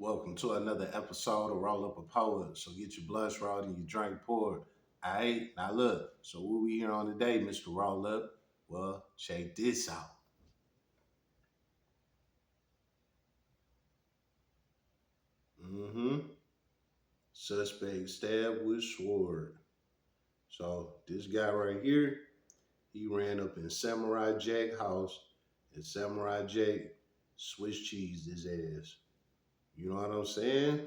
Welcome to another episode of Roll Up a Poet. So get your blood rolled and your drink poured. Alright, now look. So what we here on today, Mr. Roll Up? Well, check this out. Mm-hmm. Suspect stabbed with sword. So this guy right here, he ran up in Samurai Jack house, and Samurai Jack Swiss cheese his ass. You know what I'm saying?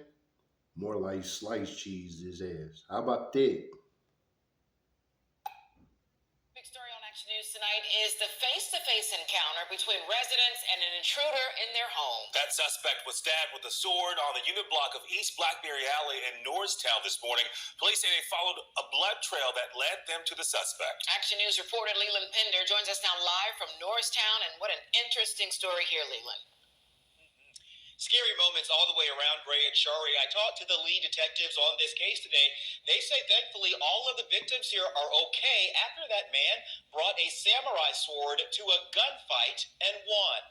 More like sliced cheese his ass. How about that? Big story on Action News tonight is the face-to-face encounter between residents and an intruder in their home. That suspect was stabbed with a sword on the unit block of East Blackberry Alley in Norristown this morning. Police say they followed a blood trail that led them to the suspect. Action News reporter Leland Pinder joins us now live from Norristown, and what an interesting story here, Leland. Scary moments all the way around, Gray and Shari. I talked to the lead detectives on this case today. They say thankfully all of the victims here are okay after that man brought a samurai sword to a gunfight and won.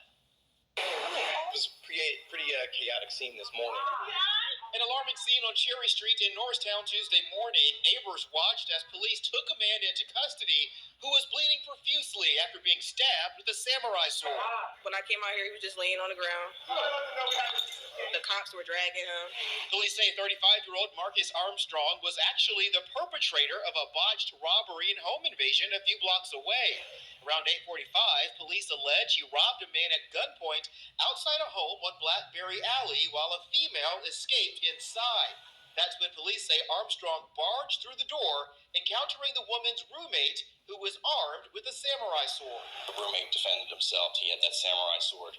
It was pretty chaotic scene this morning. An alarming scene on Cherry Street in Norristown Tuesday morning. Neighbors watched as police took a man into custody who was bleeding profusely after being stabbed with a samurai sword. When I came out here, he was just laying on the ground. The cops were dragging him. Police say 35-year-old Marcus Armstrong was actually the perpetrator of a botched robbery and home invasion a few blocks away. Around 8:45, police allege he robbed a man at gunpoint outside a home on Blackberry Alley while a female escaped inside. That's when police say Armstrong barged through the door, encountering the woman's roommate, who was armed with a samurai sword. The roommate defended himself. He had that samurai sword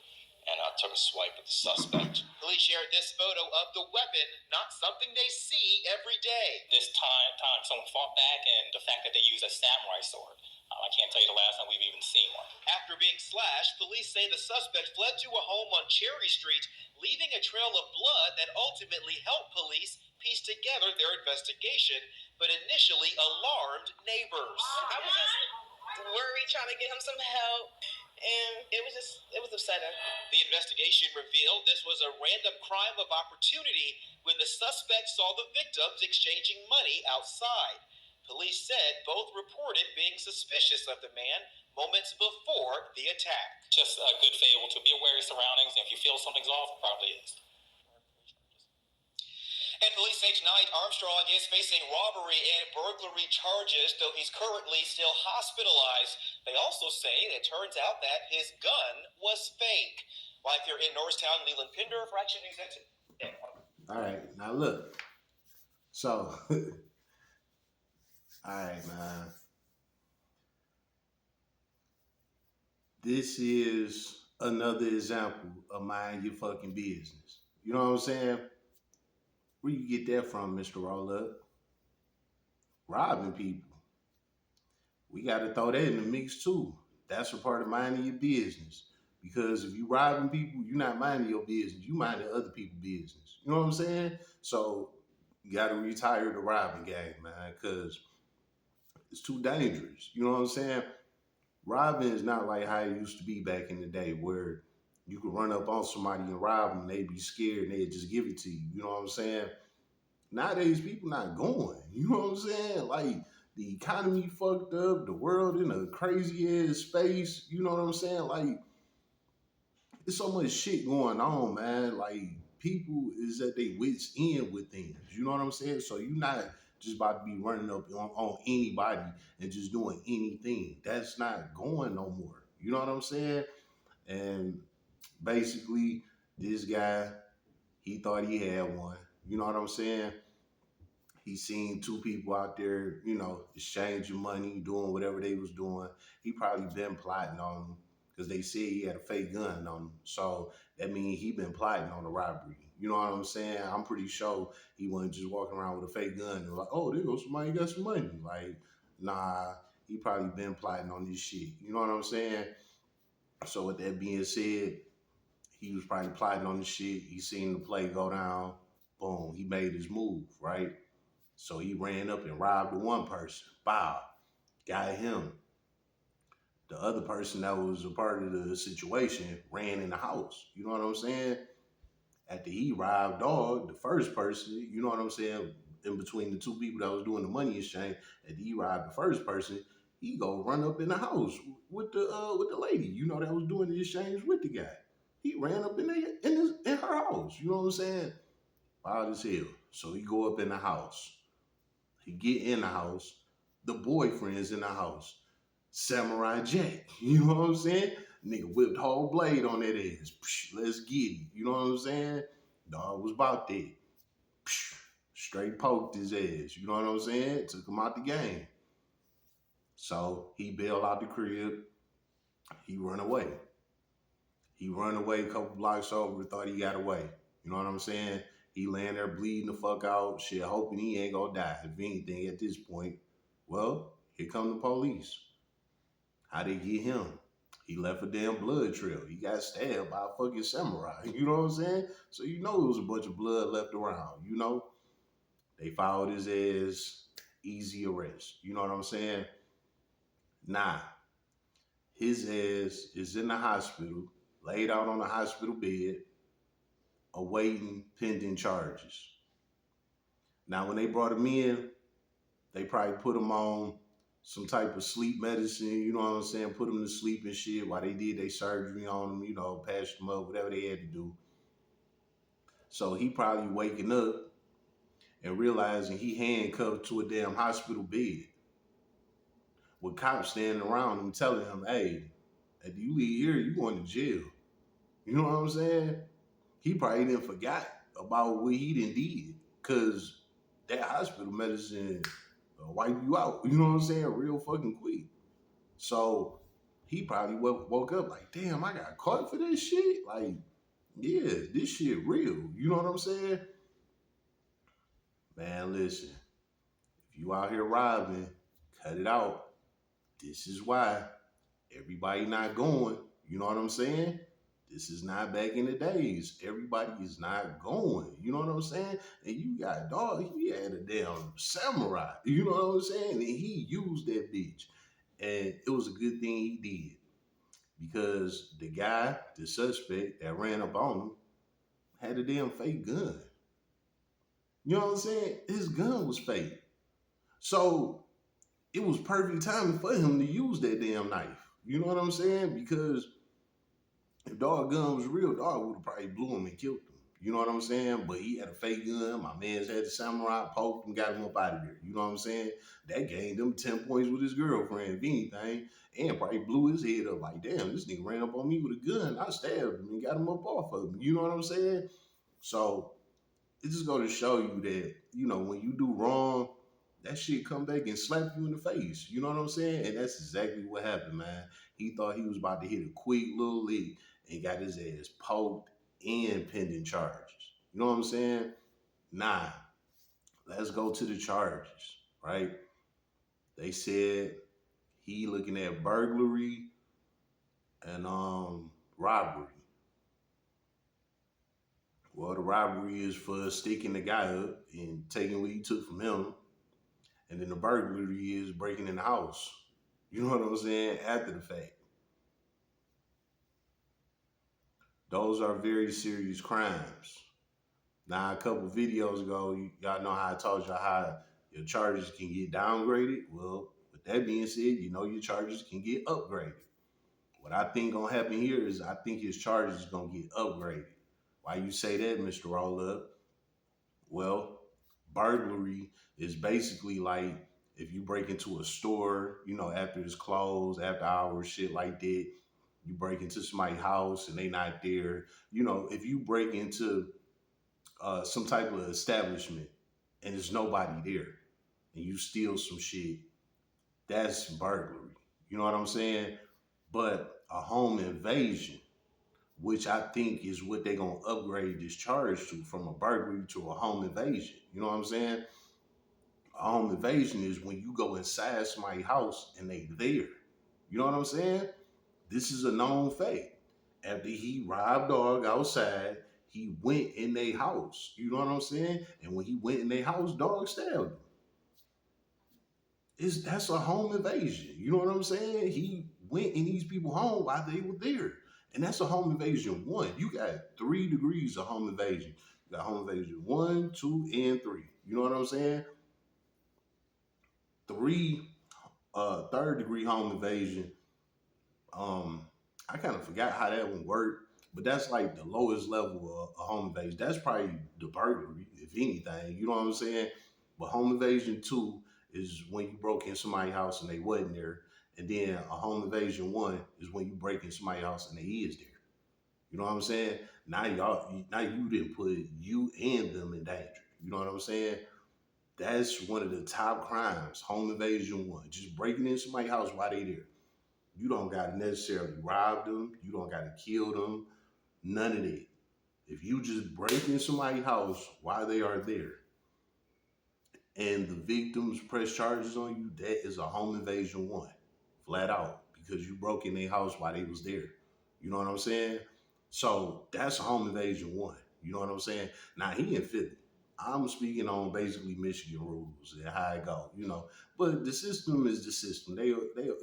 and took a swipe at the suspect. Police shared this photo of the weapon, not something they see every day. This time someone fought back, and the fact that they used a samurai sword. I can't tell you the last time we've even seen one. After being slashed, police say the suspect fled to a home on Cherry Street, leaving a trail of blood that ultimately helped police piece together their investigation, but initially alarmed neighbors. I was just worried, trying to get him some help, and it was upsetting. The investigation revealed this was a random crime of opportunity when the suspect saw the victims exchanging money outside. Police said both reported being suspicious of the man moments before the attack. Just a good fable to be aware of your surroundings, and if you feel something's off, it probably is. And police say tonight Armstrong is facing robbery and burglary charges, though he's currently still hospitalized. They also say it turns out that his gun was fake. Live here in Norristown, Leland Pinder for Action News. All right, now look. So, all right, man. This is another example of mind your fucking business. You know what I'm saying? Where you get that from, Mr. Roll Up? Robbing people. We got to throw that in the mix too. That's a part of minding your business. Because if you robbing people, you're not minding your business. You minding other people's business. You know what I'm saying? So you got to retire the robbing game, man, because it's too dangerous. You know what I'm saying? Robbing is not like how it used to be back in the day where you could run up on somebody and rob them and they'd be scared and they'd just give it to you. You know what I'm saying? Nowadays, people not going. You know what I'm saying? Like, the economy fucked up, the world in a crazy ass space. You know what I'm saying? Like, there's so much shit going on, man. Like, people is at their wits end with things. You know what I'm saying? So you're not just about to be running up on anybody and just doing anything. That's not going no more. You know what I'm saying? And basically, this guy, he thought he had one. You know what I'm saying? He seen two people out there, exchanging money, doing whatever they was doing. He probably been plotting on them because they said he had a fake gun on him. So that means he been plotting on the robbery. You know what I'm saying? I'm pretty sure he wasn't just walking around with a fake gun and like, oh, there goes somebody got some money. Like, nah, he probably been plotting on this shit. You know what I'm saying? So with that being said, he was probably plotting on the shit. He seen the play go down. Boom, he made his move, right? So he ran up and robbed the one person. Bow. Got him. The other person that was a part of the situation ran in the house. You know what I'm saying? After he robbed dog, the first person, you know what I'm saying, in between the two people that was doing the money exchange, after he robbed the first person, he go run up in the house with the lady, you know, that was doing the exchange with the guy. He ran up in her house, you know what I'm saying? Wild as hell. So he go up in the house. He get in the house. The boyfriend's in the house. Samurai Jack. You know what I'm saying? Nigga whipped whole blade on that ass. Psh, let's get it. You know what I'm saying? Dog was about that. Psh, straight poked his ass. You know what I'm saying? Took him out the game. So he bailed out the crib. He run away. He run away a couple blocks over, thought he got away. You know what I'm saying? He laying there bleeding the fuck out, shit, hoping he ain't gonna die. If anything at this point, well, here come the police. How they get him? He left a damn blood trail. He got stabbed by a fucking samurai. You know what I'm saying? So you know it was a bunch of blood left around, you know? They followed his ass, easy arrest. You know what I'm saying? Nah. His ass is in the hospital, laid out on the hospital bed, awaiting pending charges. Now, when they brought him in, they probably put him on some type of sleep medicine, you know what I'm saying? Put him to sleep and shit while they did their surgery on him, you know, patched him up, whatever they had to do. So he probably waking up and realizing he handcuffed to a damn hospital bed with cops standing around him telling him, hey, if you leave here, you going to jail. You know what I'm saying? He probably didn't forgot about what he done did, because that hospital medicine wipe you out. You know what I'm saying? Real fucking quick. So he probably woke up like, damn, I got caught for this shit. Like, yeah, this shit real. You know what I'm saying? Man, listen. If you out here robbing, cut it out. This is why everybody not going. You know what I'm saying? This is not back in the days. Everybody is not going. You know what I'm saying? And you got dog, he had a damn samurai. You know what I'm saying? And he used that bitch. And it was a good thing he did. Because the guy, the suspect that ran up on him, had a damn fake gun. You know what I'm saying? His gun was fake. So it was perfect timing for him to use that damn knife. You know what I'm saying? Because if dog gun was real, dog would have probably blew him and killed him. You know what I'm saying? But he had a fake gun. My man's had the samurai, poked him, got him up out of there. You know what I'm saying? That gained him 10 points with his girlfriend, if anything, and probably blew his head up like, damn, this nigga ran up on me with a gun. I stabbed him and got him up off of him. You know what I'm saying? So it just goes to show you that, you know, when you do wrong, that shit come back and slap you in the face. You know what I'm saying? And that's exactly what happened, man. He thought he was about to hit a quick little lick and got his ass poked and pending charges. You know what I'm saying? Nah. Let's go to the charges, right? They said he looking at burglary and robbery. Well, the robbery is for sticking the guy up and taking what he took from him. And then the burglary is breaking in the house. You know what I'm saying? After the fact. Those are very serious crimes. Now, a couple videos ago, y'all know how I told y'all how your charges can get downgraded. Well, with that being said, you know your charges can get upgraded. What I think gonna happen here is I think his charges is gonna get upgraded. Why you say that, Mr. Roll Up? Well, burglary is basically like if you break into a store, you know, after it's closed, after hours, shit like that. You break into somebody's house and they not there. You know, if you break into some type of establishment and there's nobody there and you steal some shit, that's burglary. You know what I'm saying? But a home invasion, which I think is what they're going to upgrade this charge to, from a burglary to a home invasion. You know what I'm saying? A home invasion is when you go inside somebody's house and they there. You know what I'm saying? This is a known fact. After he robbed dog outside, he went in their house. You know what I'm saying? And when he went in their house, dog stabbed him. That's a home invasion. You know what I'm saying? He went in these people's home while they were there. And that's a home invasion 1. You got 3 degrees of home invasion. You got home invasion 1, 2, and 3. You know what I'm saying? 3rd degree home invasion. I kind of forgot how that one worked, but that's like the lowest level of home invasion. That's probably the burglary, if anything. You know what I'm saying? But home invasion 2 is when you broke in somebody's house and they wasn't there. And then a home invasion 1 is when you break in somebody's house and they is there. You know what I'm saying? Now you didn't put you and them in danger. You know what I'm saying? That's one of the top crimes, home invasion 1. Just breaking in somebody's house while they there. You don't got to necessarily rob them. You don't got to kill them. None of that. If you just break in somebody's house while they are there and the victims press charges on you, that is a home invasion 1. Flat out. Because you broke in their house while they was there. You know what I'm saying? So that's a home invasion 1. You know what I'm saying? Now he in Philly. I'm speaking on basically Michigan rules and how it go, you know. But the system is the system. They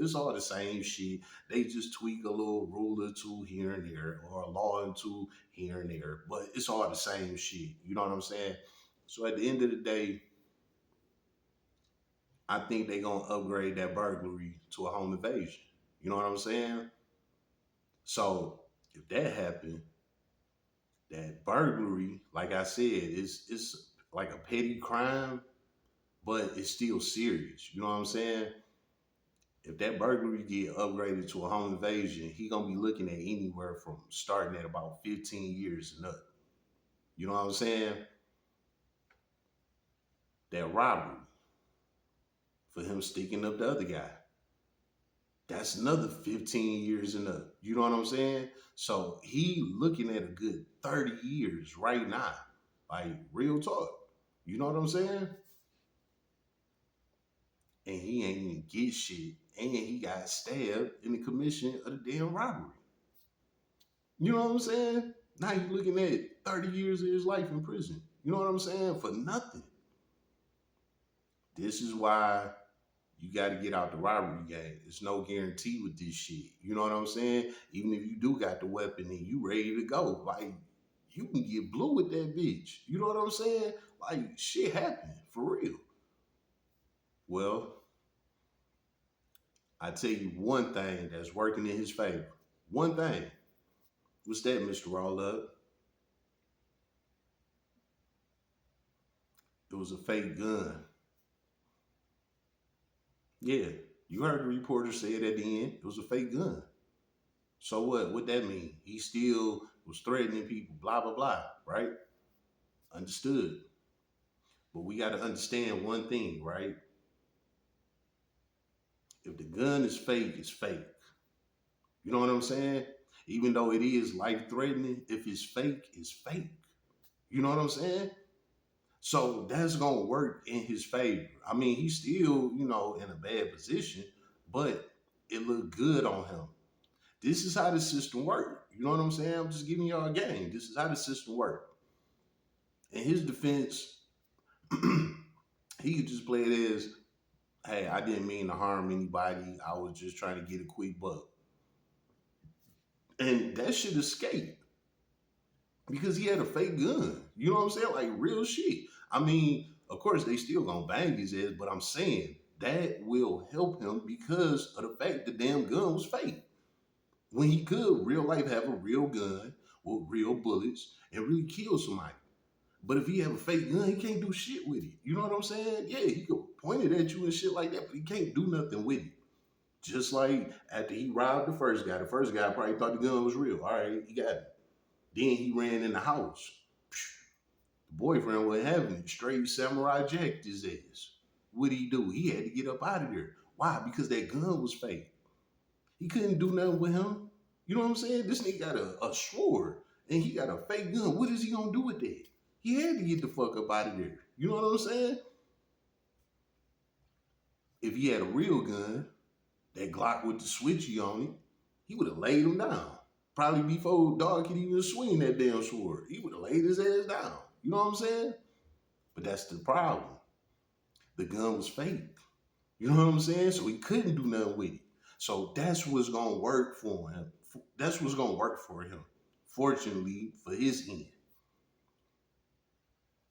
it's all the same shit. They just tweak a little rule or two here and there, or a law or two here and there. But it's all the same shit. You know what I'm saying? So at the end of the day, I think they're gonna upgrade that burglary to a home invasion. You know what I'm saying? So if that happened, that burglary, like I said, it's like a petty crime, but it's still serious. You know what I'm saying? If that burglary get upgraded to a home invasion, he gonna be looking at anywhere from starting at about 15 years and up. You know what I'm saying? That robbery, for him sticking up the other guy, that's another 15 years and up. You know what I'm saying? So he looking at a good 30 years right now. Like, real talk. You know what I'm saying? And he ain't even get shit. And he got stabbed in the commission of the damn robbery. You know what I'm saying? Now he's looking at 30 years of his life in prison. You know what I'm saying? For nothing. This is why you got to get out the robbery game. There's no guarantee with this shit. You know what I'm saying? Even if you do got the weapon and you ready to go, like, you can get blue with that bitch. You know what I'm saying? Like, shit happen, for real. Well, I tell you one thing that's working in his favor. One thing. What's that, Mr. Rollup? It was a fake gun. Yeah, you heard the reporter say it at the end. It was a fake gun. So what? What that mean? He still was threatening people, blah, blah, blah, right? Understood. But we got to understand one thing, right? If the gun is fake, it's fake. You know what I'm saying? Even though it is life-threatening, if it's fake, it's fake. You know what I'm saying? So that's going to work in his favor. I mean, he's still, you know, in a bad position, but it looked good on him. This is how the system works. You know what I'm saying? I'm just giving y'all a game. This is how the system works. In his defense, he could just play it as, hey, I didn't mean to harm anybody. I was just trying to get a quick buck. And that should escape. Because he had a fake gun. You know what I'm saying? Like, real shit. I mean, of course, they still gonna bang his ass, but I'm saying that will help him because of the fact the damn gun was fake. When he could, real life, have a real gun with real bullets and really kill somebody. But if he have a fake gun, he can't do shit with it. You know what I'm saying? Yeah, he could point it at you and shit like that, but he can't do nothing with it. Just like after he robbed the first guy probably thought the gun was real. All right, he got it. Then he ran in the house. The boyfriend wasn't having it. Straight samurai jacked his ass. What'd he do? He had to get up out of there. Why? Because that gun was fake. He couldn't do nothing with him. You know what I'm saying? This nigga got a sword and he got a fake gun. What is he gonna do with that? He had to get the fuck up out of there. You know what I'm saying? If he had a real gun, that Glock with the switchy on it, he would have laid him down. Probably before dog could even swing that damn sword. He would have laid his ass down. You know what I'm saying? But that's the problem. The gun was fake. You know what I'm saying? So he couldn't do nothing with it. So that's what's going to work for him, That's what's gonna work for him. Fortunately for his end,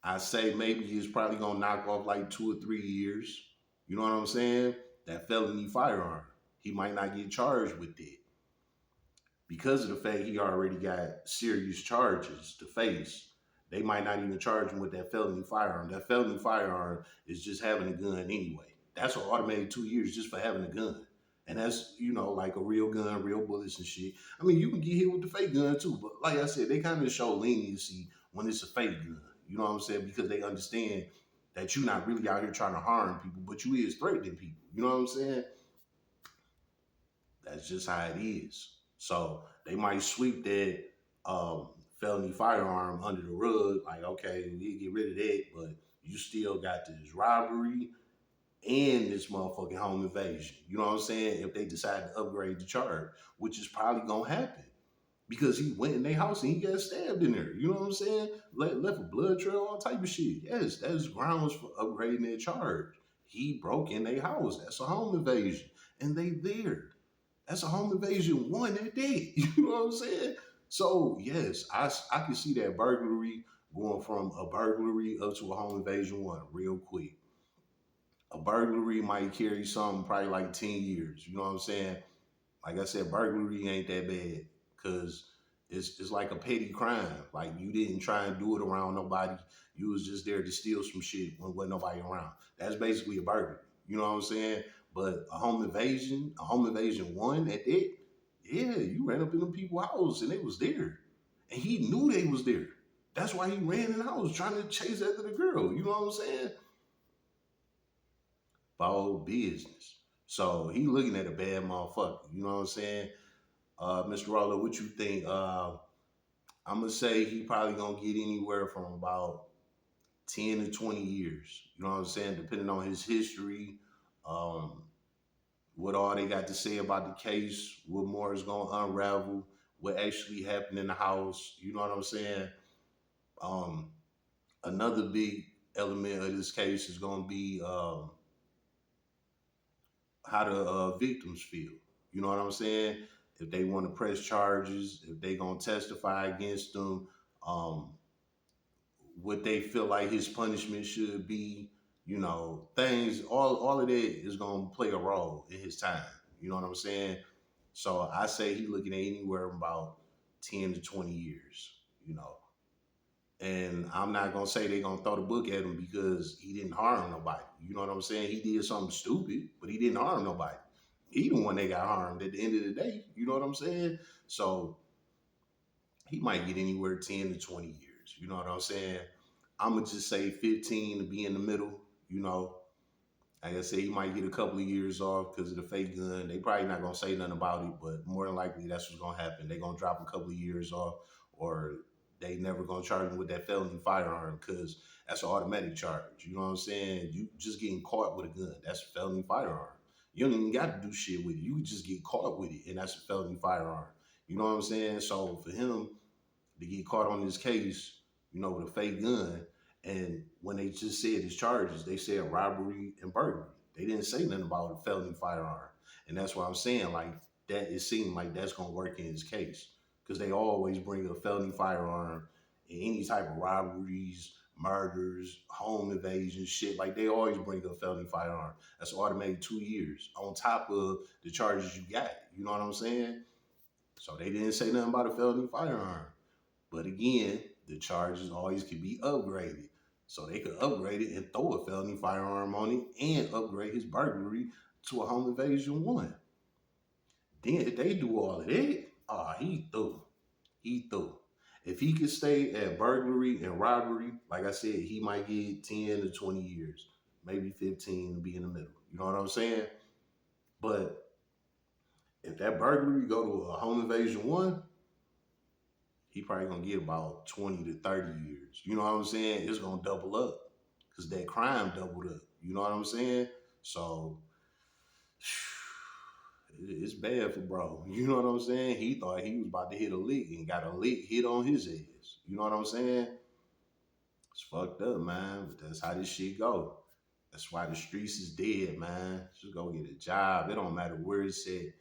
I say maybe it's probably gonna knock off like 2 or 3 years. You know what I'm saying? That felony firearm. He might not get charged with it because of the fact he already got serious charges to face. They might not even charge him with that felony firearm. That felony firearm is just having a gun anyway. That's an automatic 2 years just for having a gun. And that's, like a real gun, real bullets and shit. I mean, you can get hit with the fake gun too. But like I said, they kind of show leniency when it's a fake gun. You know what I'm saying? Because they understand that you're not really out here trying to harm people, but you is threatening people. You know what I'm saying? That's just how it is. So they might sweep that felony firearm under the rug, like, okay, we get rid of that, but you still got this robbery and this motherfucking home invasion. You know what I'm saying? If they decide to upgrade the charge, which is probably gonna happen. Because he went in their house and he got stabbed in there. You know what I'm saying? Left a blood trail, all type of shit. Yes, that's grounds for upgrading their charge. He broke in their house. That's a home invasion. And they there. That's a home invasion 1 that day. You know what I'm saying? So, yes, I can see that burglary going from a burglary up to a home invasion 1 real quick. A burglary might carry something probably like 10 years. You know what I'm saying? Like I said, burglary ain't that bad because it's like a petty crime. Like you didn't try and do it around nobody. You was just there to steal some shit when wasn't nobody around. That's basically a burglary. You know what I'm saying? But a home invasion 1 at that, yeah, you ran up in them people's house and they was there. And he knew they was there. That's why he ran in the house trying to chase after the girl. You know what I'm saying? Foul business. So he looking at a bad motherfucker. You know what I'm saying? Mr. Roller, what you think? I'm gonna say he probably gonna get anywhere from about 10 to 20 years. You know what I'm saying? Depending on his history, what all they got to say about the case, what more is gonna unravel, what actually happened in the house. You know what I'm saying? Another big element of this case is gonna be how the victims feel. You know what I'm saying? If they want to press charges, if they gonna testify against them, what they feel like his punishment should be, things, all of that is gonna play a role in his time. You know what I'm saying? So I say he looking at anywhere from about 10 to 20 years, And I'm not gonna say they gonna throw the book at him because he didn't harm nobody. You know what I'm saying? He did something stupid, but he didn't harm nobody. He the one that got harmed at the end of the day. You know what I'm saying? So he might get anywhere 10 to 20 years. You know what I'm saying? I'm going to just say 15 to be in the middle. Like I said, he might get a couple of years off because of the fake gun. They probably not going to say nothing about it, but more than likely that's what's going to happen. They're going to drop a couple of years off, or they never going to charge him with that felony firearm because that's an automatic charge. You know what I'm saying? You just getting caught with a gun. That's a felony firearm. You don't even got to do shit with it. You can just get caught with it, and that's a felony firearm. You know what I'm saying? So for him to get caught on this case, with a fake gun, and when they just said his charges, they said robbery and burglary. They didn't say nothing about a felony firearm. And that's what I'm saying, like, that it seemed like that's going to work in his case. Because they always bring a felony firearm in any type of robberies, murders, home invasions, shit. Like, they always bring a felony firearm. That's automatic 2 years on top of the charges you got. You know what I'm saying? So they didn't say nothing about a felony firearm. But again, the charges always can be upgraded. So they could upgrade it and throw a felony firearm on it and upgrade his burglary to a home invasion 1. Then if they do all of that, he through. He through. If he could stay at burglary and robbery, like I said, he might get 10 to 20 years, maybe 15 to be in the middle. You know what I'm saying? But if that burglary go to a home invasion 1, he probably gonna get about 20 to 30 years. You know what I'm saying? It's gonna double up because that crime doubled up. You know what I'm saying? So it's bad for bro. You know what I'm saying? He thought he was about to hit a lick and got a lick hit on his ass. You know what I'm saying? It's fucked up, man. But that's how this shit go. That's why the streets is dead, man. Just go get a job. It don't matter where it's at.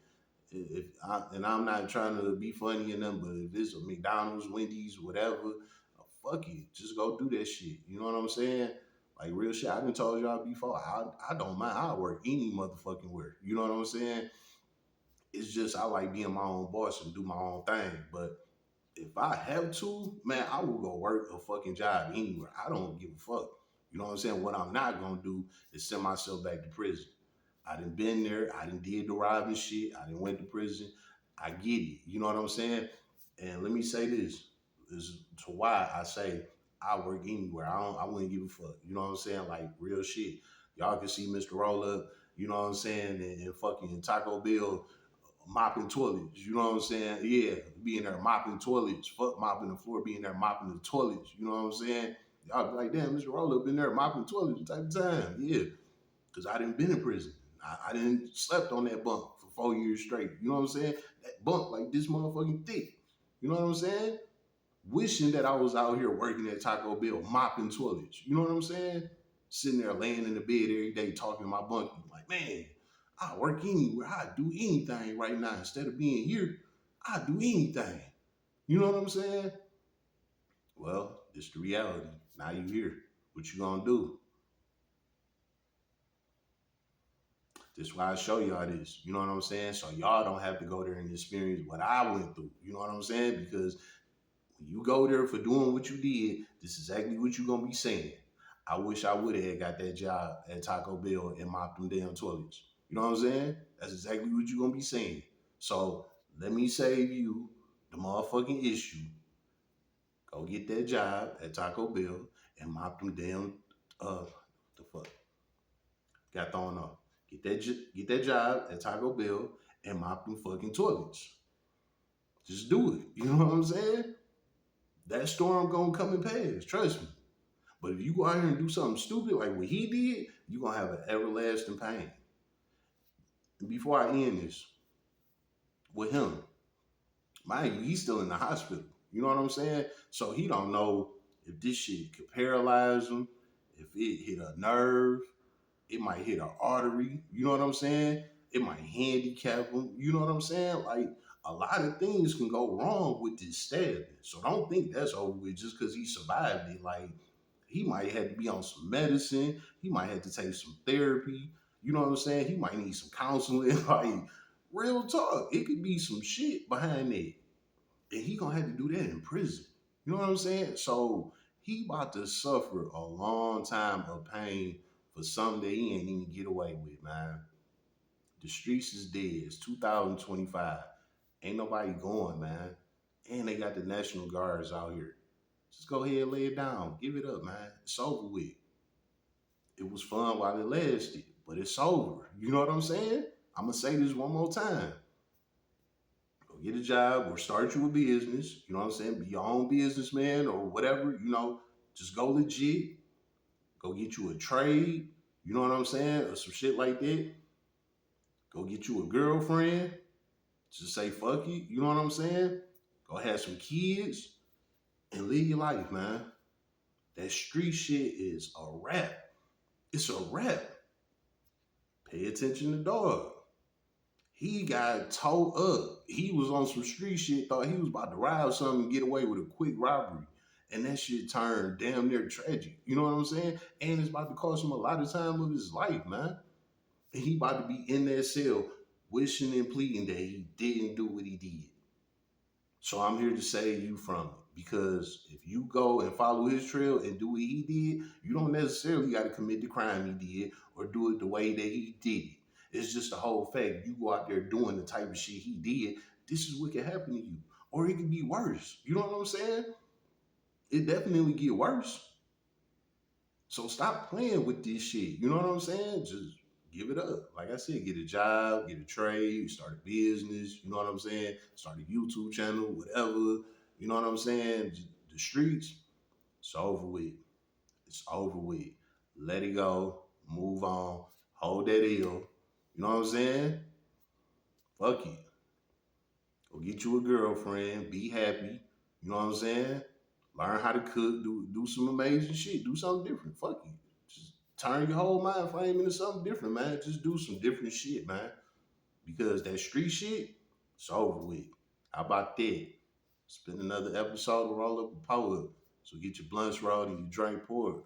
and I'm not trying to be funny or nothing, but if it's a McDonald's, Wendy's, whatever, fuck it, just go do that shit. You know what I'm saying? Like real shit. I done told y'all before. I don't mind. I work any motherfucking where. You know what I'm saying? It's just I like being my own boss and do my own thing. But if I have to, man, I will go work a fucking job anywhere. I don't give a fuck. You know what I'm saying? What I'm not gonna do is send myself back to prison. I done been there. I done did the robbing shit. I done went to prison. I get it. You know what I'm saying? And let me say this. This is to why I say I work anywhere. I wouldn't give a fuck. You know what I'm saying? Like real shit. Y'all can see Mr. Roll Up, you know what I'm saying, and fucking Taco Bell mopping toilets. You know what I'm saying? Yeah, being there mopping toilets. Fuck mopping the floor, being there mopping the toilets. You know what I'm saying? Y'all be like, damn, Mr. Roll Up been there mopping toilets type of time. Yeah. Because I didn't been in prison. I didn't slept on that bunk for 4 years straight. You know what I'm saying? That bunk like this motherfucking thick. You know what I'm saying? Wishing that I was out here working at Taco Bell, mopping toilets. You know what I'm saying? Sitting there laying in the bed every day talking to my bunkie. Like, man, I work anywhere. I do anything right now. Instead of being here, I do anything. You know what I'm saying? Well, it's the reality. Now you here. What you gonna do? This is why I show y'all this. You know what I'm saying? So y'all don't have to go there and experience what I went through. You know what I'm saying? Because when you go there for doing what you did, this is exactly what you're going to be saying. I wish I would have got that job at Taco Bell and mopped them damn toilets. You know what I'm saying? That's exactly what you're going to be saying. So let me save you the motherfucking issue. Go get that job at Taco Bell and mop them damn, the fuck? Got thrown off. Get that job at Taco Bell and mop them fucking toilets. Just do it. You know what I'm saying? That storm gonna come and pass. Trust me. But if you go out here and do something stupid like what he did, you're gonna have an everlasting pain. And before I end this, with him, mind you, he's still in the hospital. You know what I'm saying? So he don't know if this shit could paralyze him, if it hit a nerve, it might hit an artery. You know what I'm saying? It might handicap him. You know what I'm saying? Like, a lot of things can go wrong with this stabbing. So don't think that's over with just because he survived it. Like, he might have to be on some medicine. He might have to take some therapy. You know what I'm saying? He might need some counseling. Like, real talk. It could be some shit behind it. And he gonna have to do that in prison. You know what I'm saying? So he about to suffer a long time of pain for something that he ain't even get away with, man. The streets is dead. It's 2025. Ain't nobody going, man. And they got the National Guards out here. Just go ahead and lay it down. Give it up, man. It's over with. It was fun while it lasted, but it's over. You know what I'm saying? I'm going to say this one more time. Go get a job or start you a business. You know what I'm saying? Be your own businessman or whatever. You know, just go legit. Go get you a trade. You know what I'm saying? Or some shit like that. Go get you a girlfriend. Just say fuck it. You know what I'm saying? Go have some kids and live your life, man. That street shit is a wrap. It's a wrap. Pay attention to dog. He got towed up. He was on some street shit, thought he was about to rob something and get away with a quick robbery. And that shit turned damn near tragic. You know what I'm saying? And it's about to cost him a lot of time of his life, man. And he about to be in that cell wishing and pleading that he didn't do what he did. So I'm here to save you from it. Because if you go and follow his trail and do what he did, you don't necessarily got to commit the crime he did or do it the way that he did it. It's just the whole fact. You go out there doing the type of shit he did, this is what can happen to you. Or it could be worse. You know what I'm saying? It definitely get worse. So stop playing with this shit. You know what I'm saying? Just give it up. Like I said, get a job, get a trade, start a business. You know what I'm saying? Start a YouTube channel, whatever. You know what I'm saying? The streets, it's over with. It's over with. Let it go. Move on. Hold that ill. You know what I'm saying? Fuck it. Go get you a girlfriend. Be happy. You know what I'm saying? Learn how to cook. Do some amazing shit. Do something different. Fuck it. Just turn your whole mind frame into something different, man. Just do some different shit, man. Because that street shit, It's over with. How about that? It's been another episode of Roll Up a Pour Up. So get your blunts rolled and your drink poured.